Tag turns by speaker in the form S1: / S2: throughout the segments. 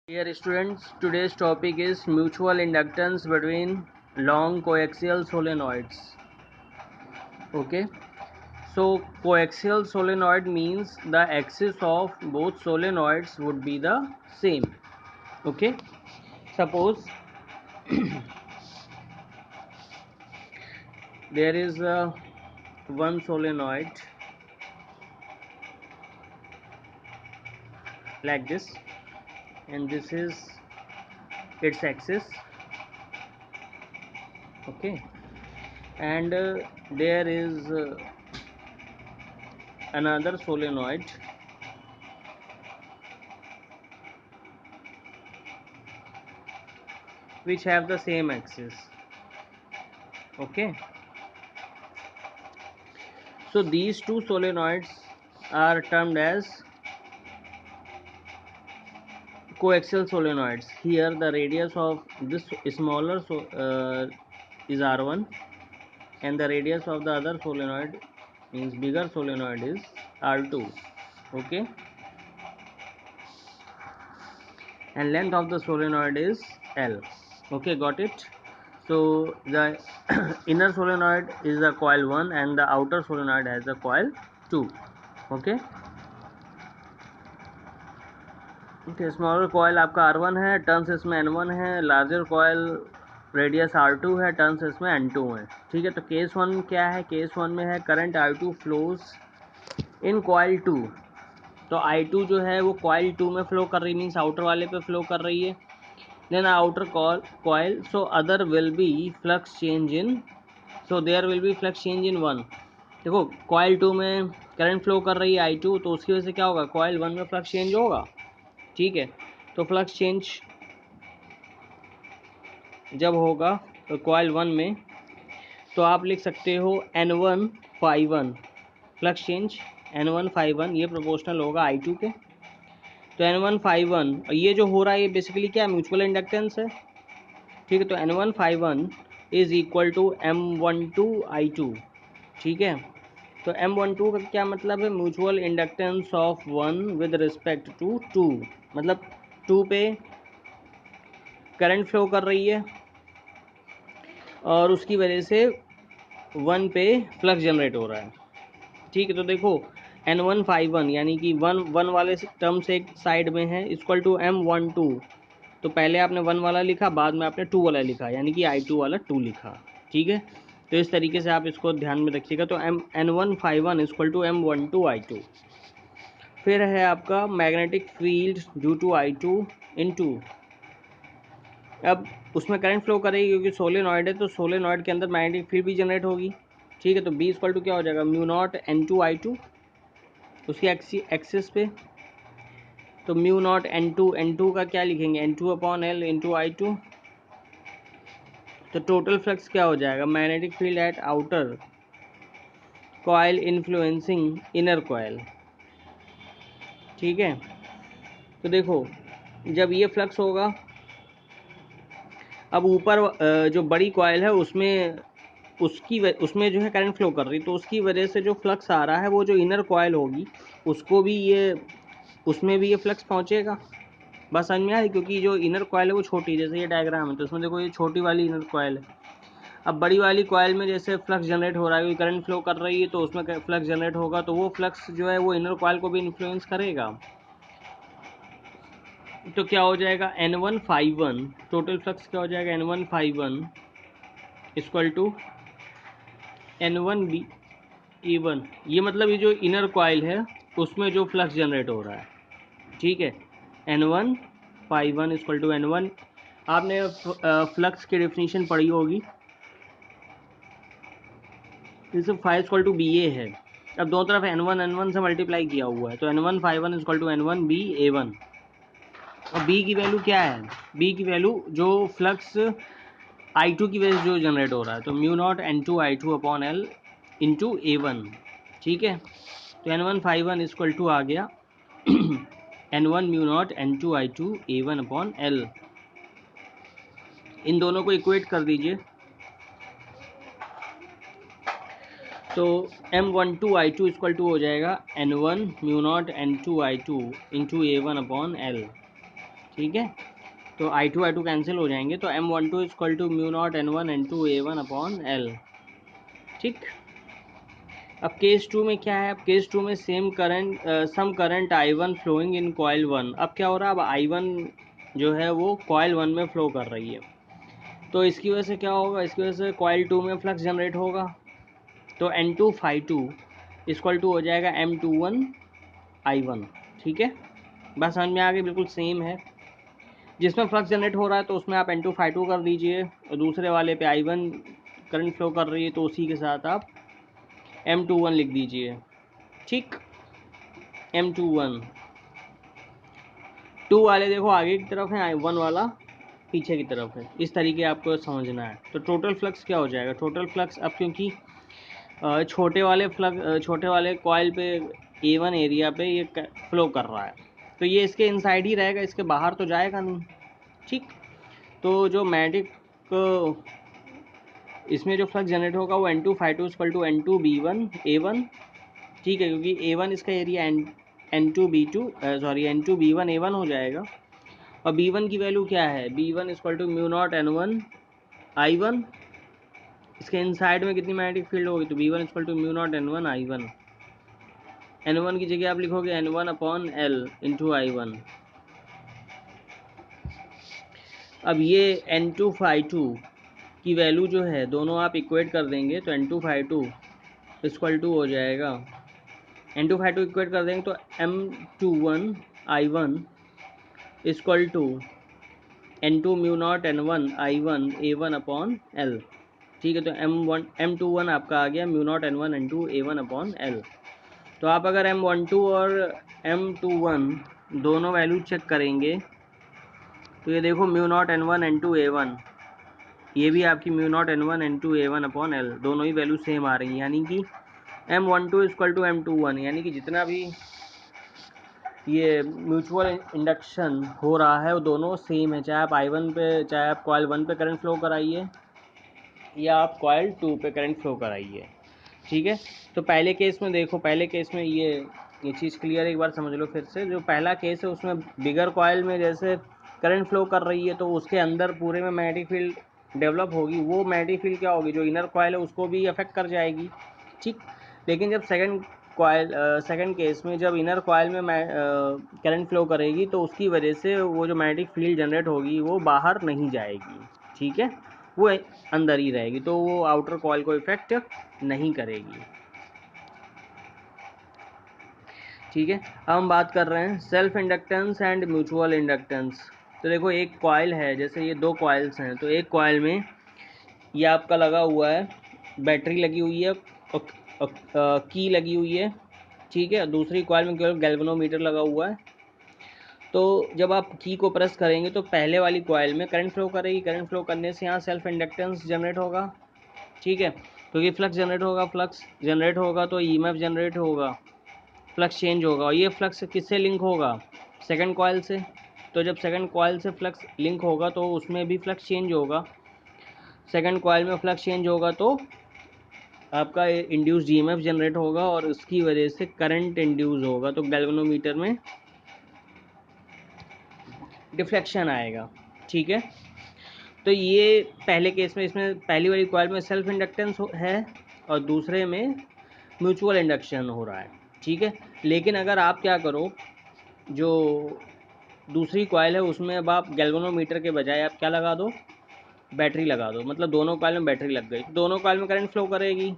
S1: Dear students, today's topic is mutual inductance between long coaxial solenoids. Okay, so coaxial solenoid means the axis of both solenoids would be the same. Okay, suppose there is one solenoid like this, and this is its axis. Okay, and there is another solenoid which have the same axis. Okay, so these two solenoids are termed as coaxial solenoids. Here the radius of this smaller is R1, and the radius of the other solenoid means bigger solenoid is R2. Okay, and length of the solenoid is L. Okay, got it. So the inner solenoid is the coil 1 and the outer solenoid has the coil 2. Okay, smaller coil आपका R1 है, turns इसमें N1 है, larger coil radius R2 है, turns इसमें N2 है. ठीक है, तो केस 1 क्या है? केस 1 में है current I2 flows in coil 2. तो I2 जो है वो कॉयल 2 में फ्लो कर रही, मीन्स आउटर वाले पे फ्लो कर रही है. Then outer coil, so other will be flux change in, so there will be flux change in 1. देखो कॉयल 2 में करंट फ्लो कर रही है I2, तो उसकी वजह से क्या होगा? कॉयल 1 में फ्लक्स चेंज होगा. ठीक है, तो फ्लक्स चेंज जब होगा तो कॉइल 1 में, तो आप लिख सकते हो N1 ∅1 फ्लक्स चेंज. N1 ∅1 ये प्रोपोर्शनल होगा I2 के. तो N1 ∅1, और ये जो हो रहा है ये बेसिकली क्या है? म्यूचुअल इंडक्टेंस है. ठीक है, तो N1 ∅1 is equal to M12 I2. ठीक है, तो M12 का क्या मतलब है? Mutual inductance of 1 with respect to 2. मतलब 2 पे करंट फ्लो कर रही है और उसकी वजह से 1 पे फ्लक्स जनरेट हो रहा है. ठीक है, तो देखो N1 ∅1 यानी कि 1 वाले टर्म से एक साइड में है इक्वल टू M12. तो पहले आपने 1 वाला लिखा, बाद में आपने 2 वाला लिखा, यानी कि I2 वाला 2 लिखा. ठीक है, तो इस तरीके से आप इसको ध्यान में रखिएगा. तो N1 ∅1 equal to M12 I2. फिर है आपका magnetic field due to I2 in 2. अब उसमें करंट फ्लो करेगी क्योंकि सोलेनॉइड है, तो सोलेनॉइड के अंदर मैग्नेटिक फील्ड भी जनरेट होगी. ठीक है, तो B इक्वल टू क्या हो जाएगा? म्यू नॉट N2 I2 उसकी एक्सिस पे. तो म्यू नॉट N2 का क्या लिखेंगे? N2 upon L into I2. तो टोटल फ्लक्स क्या हो जाएगा? Magnetic field at outer coil influencing inner coil. ठीक है, तो देखो जब ये फ्लक्स होगा, अब ऊपर जो बड़ी कॉइल है उसमें उसमें जो है करंट फ्लो कर रही, तो उसकी वजह से जो फ्लक्स आ रहा है वो जो इनर कॉइल होगी उसको भी उसमें भी ये फ्लक्स पहुंचेगा. बस समझ में आ रही? क्योंकि जो इनर कॉइल है वो छोटी, जैसे ये डायग्राम है तो इसमें देखो ये छोटी वाली इनर कॉइल है. अब बड़ी वाली कॉइल में जैसे फ्लक्स जनरेट हो रहा है, करंट फ्लो कर रही है, तो उसमें फ्लक्स जनरेट होगा, तो वो फ्लक्स जो है वो इनर कॉइल को भी इन्फ्लुएंस करेगा. तो क्या हो जाएगा? N1 ∅1 टोटल फ्लक्स क्या हो जाएगा? N1 ∅1 equal to N1 E1. ये मतलब ये जो इनर कॉइल है उसमें जो फ्लक्स जनरेट हो रहा है. ठीक है, N1 ∅1 इक्वल टू N1. आपने फ्लक्स की डेफिनेशन पढ़ी होगी, जैसे फाइव इक्वल टू BA है. अब दोनों तरफ N1 से मल्टीप्लाई किया हुआ है, तो N1 ∅1 equal to N1 BA1. और B की वैल्यू क्या है? B की वैल्यू जो फ्लक्स I2 की वजह से जो जनरेट हो रहा है, तो mu naught N2 I2 upon L into A1. ठीक है, तो N1 ∅1 इक्वल टू आ गया N1 mu naught N2 I2 A1 upon L. इन दोनों को इक्वेट कर दीजिए, तो M12 I2 इक्वल टू हो जाएगा N1 mu naught N2 I2 into A1 upon L. ठीक है, तो I2 कैंसिल हो जाएंगे, तो M12 equal to mu naught N1 N2 A1 upon L। ठीक, अब केस 2 में क्या है, अब केस 2 में same current sum current I1 flowing in coil 1। अब क्या हो रहा है, अब I1 जो है वो कॉइल 1 में फ्लो कर रही है, तो इसकी वजह से क्या होगा, इसकी वजह से कॉइल 2 में फ्लक्स जनरेट होगा। तो N2 Phi2 इक्वल टू हो जाएगा M21 I1। ठीक है, बस समझ में आ गई, बिल्कुल सेम है। जिसमें फ्लक्स जनरेट हो रहा है तो उसमें आप N2 Phi2 कर दीजिए, और दूसरे वाले पे I1 करंट फ्लो कर रही है, तो उसी के साथ आप M21 लिख दीजिए। ठीक, M21 2 वाले देखो आगे की तरफ है, I1 वाला पीछे की तरफ है, इस तरीके आपको समझना है। तो टोटल फ्लक्स क्या हो जाएगा, टोटल फ्लक्स अब क्योंकि छोटे वाले कॉइल पे A1 एरिया पे ये फ्लो कर रहा है, तो ये इसके इनसाइड ही रहेगा, इसके बाहर तो जाएगा नहीं। ठीक, तो जो मैग्नेटिक इसमें जो फ्लक्स जनरेट होगा वो N2 Phi2 equal to N2 B1 A1। ठीक है, क्योंकि A1 इसका एरिया N2 B1 A1 हो जाएगा, और B1 की वैल्यू क्या है, B1 equal to mu naught N1 I1। इसके इनसाइड में कितनी मैग्नेटिक फील्ड होगी, तो B1 equal to mu naught N1 I1। N1 की जगह आप लिखोगे N1 upon L into I1। अब ये N2 Phi2 की वैल्यू जो है दोनों आप इक्वेट कर देंगे, तो N2 Phi2 इक्वल टू हो जाएगा, N2 Phi2 इक्वेट कर देंगे तो M21 I1 equal to N2 mu naught N1 I1 A1 upon L। ठीक है, तो M21 आपका आ गया mu naught N1 N2 A1 upon L। तो आप अगर M12 और M21 दोनों वैल्यू चेक करेंगे, तो ये देखो mu naught N1 N2 A1, ये भी आपकी mu naught N1 N2 A1 upon L, दोनों ही वैल्यू सेम आ रही हैं, यानी कि M12 इक्वल टू M21, यानी कि जितना भी ये म्यूचुअल इंडक्शन हो रहा है वो दोनों सेम है, चाहे आप I1 पे, चाहे आप कॉइल 1 पे करंट फ्लो कराइए या आप कॉइल 2 पे करंट फ्लो कराइए। ठीक है, तो पहले केस में देखो, पहले केस में ये चीज़ क्लियर, एक बार समझ लो फिर से। जो पहला केस है उसमें बिगर कॉइल में जैसे करंट फ्लो कर रही है, तो उसके अंदर पूरे में मैग्नेटिक फील्ड डेवलप होगी, वो मैग्नेटिक फील्ड क्या होगी, जो इनर कॉइल है उसको भी अफेक्ट कर जाएगी। ठीक, लेकिन जब सेकंड केस में जब इनर कॉइल में करंट फ्लो करेगी, तो उसकी वजह से वो जो मैग्नेटिक फील्ड जनरेट होगी वो बाहर नहीं जाएगी। ठीक है, वो अंदर ही रहेगी, तो वो आउटर कॉइल को इफेक्ट नहीं करेगी। ठीक है, अब हम बात कर रहे हैं self inductance and mutual inductance. तो देखो एक कॉइल है, जैसे ये दो कॉइल्स हैं, तो एक कॉइल में ये आपका लगा हुआ है, बैटरी लगी हुई है और की लगी हुई है। ठीक है, दूसरी कॉइल में केवल गैल्वेनोमीटर लगा हुआ है। तो जब आप की को प्रेस करेंगे तो पहले वाली कॉइल में करंट फ्लो करेगी, करंट फ्लो करने से यहाँ सेल्फ इंडक्टेंस जनरेट होगा। ठीक है, क्योंकि फ्लक्स जनरेट होगा तो ईएमएफ जनरेट होगा, फ्लक्स चेंज होगा, और ये फ्लक्स किससे लिंक होगा, सेकंड कॉइल से। तो जब सेकंड कॉइल से फ्लक्स लिंक होगा तो उसमें भी फ्लक्स चेंज होगा, सेकंड कॉइल में फ्लक्स चेंज होगा तो आपका इंड्यूस्ड ईएमएफ जनरेट होगा, और उसकी वजह से करंट इंड्यूस होगा, तो गैल्वेनोमीटर में डिफ्लेक्शन आएगा। ठीक है, तो ये पहले केस में, इसमें पहली वाली कॉइल में सेल्फ इंडक्टेंस है और दूसरे में म्यूचुअल इंडक्शन हो रहा है। ठीक है, लेकिन अगर आप क्या करो, जो दूसरी कॉइल है उसमें अब आप गैल्वेनोमीटर के बजाय आप क्या लगा दो, बैटरी लगा दो, मतलब दोनों कॉइल में बैटरी लग गई, दोनों कॉइल में करंट फ्लो करेगी।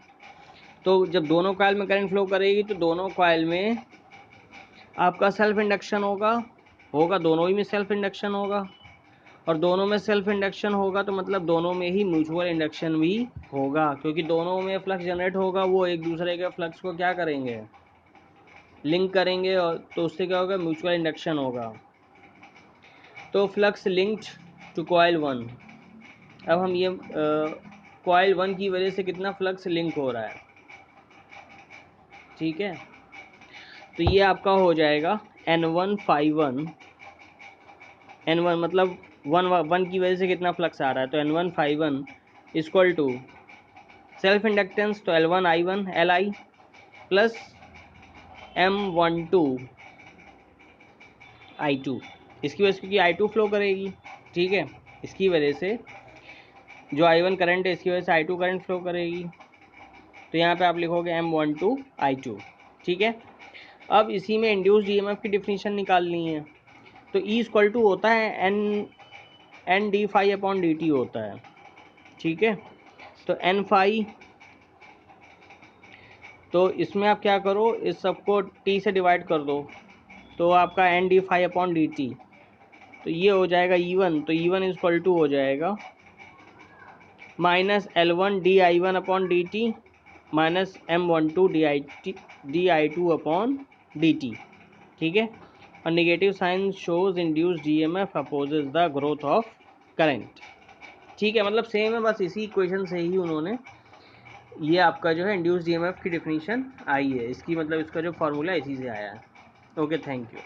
S1: तो जब दोनों कॉइल में करंट फ्लो करेगी तो दोनों कॉइल में आपका सेल्फ इंडक्शन होगा दोनों ही में सेल्फ इंडक्शन होगा, और दोनों में सेल्फ इंडक्शन होगा तो मतलब दोनों में ही म्यूचुअल इंडक्शन भी होगा, क्योंकि दोनों में फ्लक्स जनरेट होगा, वो एक दूसरे के फ्लक्स को क्या करेंगे, लिंक करेंगे, और तो उससे क्या होगा, म्यूचुअल इंडक्शन होगा। तो फ्लक्स लिंक्ड टू कॉइल 1। अब हम ये कॉइल 1 की वजह से कितना फ्लक्स लिंक हो रहा है। ठीक है, तो ये आपका हो जाएगा N1 Phi1, N1 मतलब वन की वजह से कितना फ्लक्स आ रहा है, तो N1 Phi1 equal to self inductance, तो L1 I1 Li plus M12 I2। इसकी वजह से क्योंकि I2 फ्लो करेगी, ठीक है, इसकी वजह से जो I1 करंट है इसकी वजह से I2 करंट फ्लो करेगी। तो यहाँ पे आप लिखोगे M12 I2, ठीक है। अब इसी में इंड्यूस्ड ईएमएफ की डिफिनीशन निकालनी है। तो E इक्वल टू होता है n d phi upon d t होता है, ठीक है। तो एन फाई, तो इसमें आप क्या करो, इस सबको टी से डिवाइड कर दो, तो आपका n d phi upon d t, तो ये हो जाएगा E1। तो E1 इक्वल टू हो जाएगा minus L1 d i one upon d t minus M12 d i two upon d t, ठीक है। और negative sign shows induced EMF opposes the growth of current, ठीक है। मतलब सेम है, बस इसी इक्वेशन से ही उन्होंने ये आपका जो है इंड्यूस्ड ईएमएफ की डिफिनीशन आई है, इसकी मतलब इसका जो फॉर्मूला इसी से आया है। Okay, thank you.